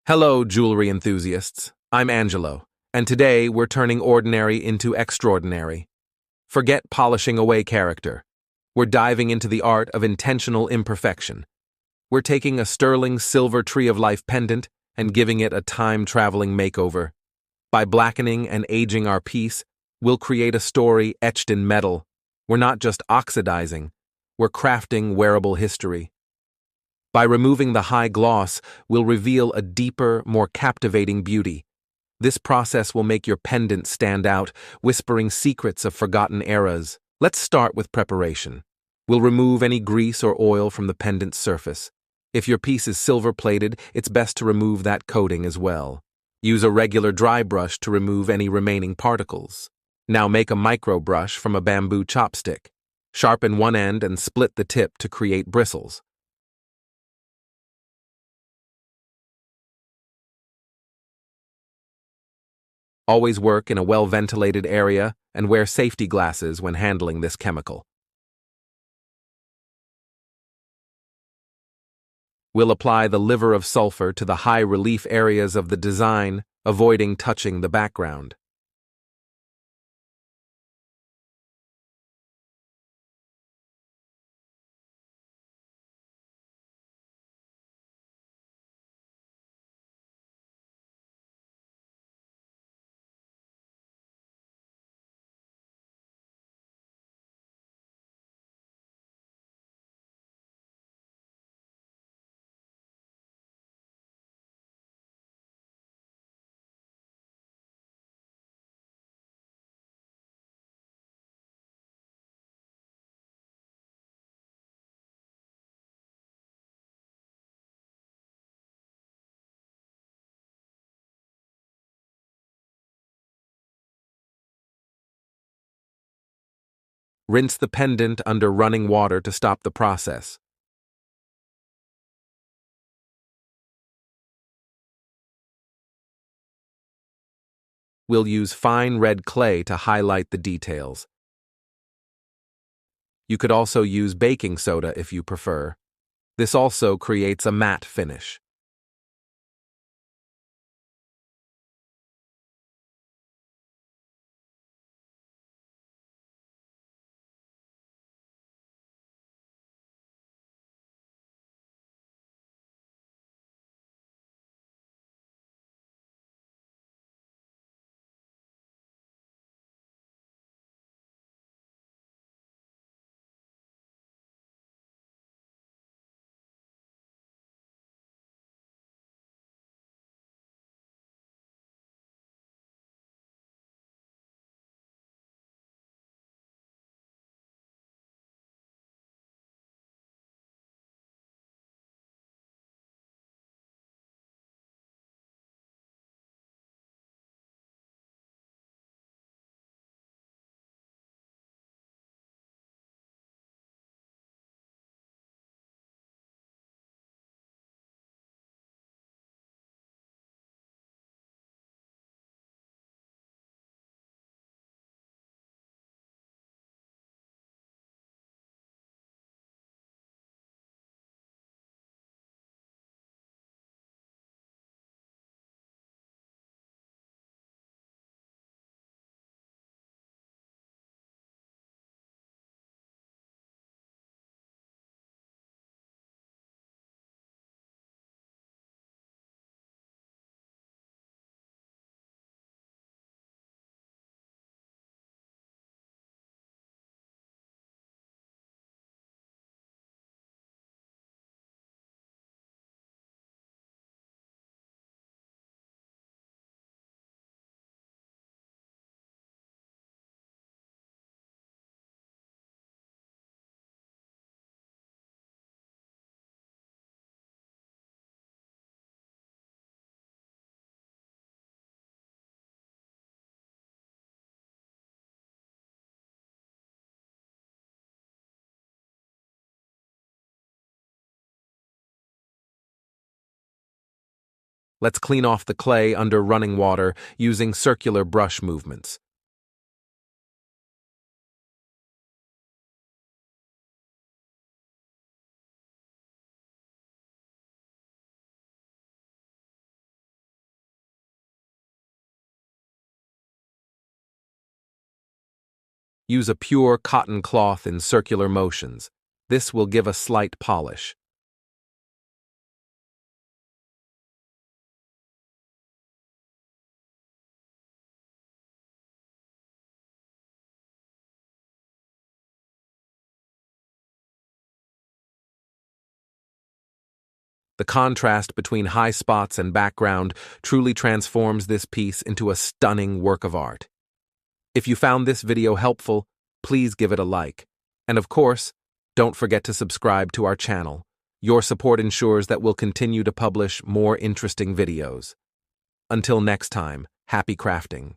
Hello, jewelry enthusiasts. I'm Angelo, and today we're turning ordinary into extraordinary. Forget polishing away character. We're diving into the art of intentional imperfection. We're taking a sterling silver Tree of Life pendant and giving it a time-traveling makeover. By blackening and aging our piece, we'll create a story etched in metal. We're not just oxidizing, we're crafting wearable history. By removing the high gloss, we'll reveal a deeper, more captivating beauty. This process will make your pendant stand out, whispering secrets of forgotten eras. Let's start with preparation. We'll remove any grease or oil from the pendant's surface. If your piece is silver-plated, it's best to remove that coating as well. Use a regular dry brush to remove any remaining particles. Now make a micro brush from a bamboo chopstick. Sharpen one end and split the tip to create bristles. Always work in a well-ventilated area and wear safety glasses when handling this chemical. We'll apply the Liver of Sulfur to the high-relief areas of the design, avoiding touching the background. Rinse the pendant under running water to stop the process. We'll use fine red clay to highlight the details. You could also use baking soda if you prefer. This also creates a matte finish. Let's clean off the clay under running water using circular brush movements. Use a pure cotton cloth in circular motions. This will give a slight polish. The contrast between high spots and background truly transforms this piece into a stunning work of art. If you found this video helpful, please give it a like. And of course, don't forget to subscribe to our channel. Your support ensures that we'll continue to publish more interesting videos. Until next time, happy crafting.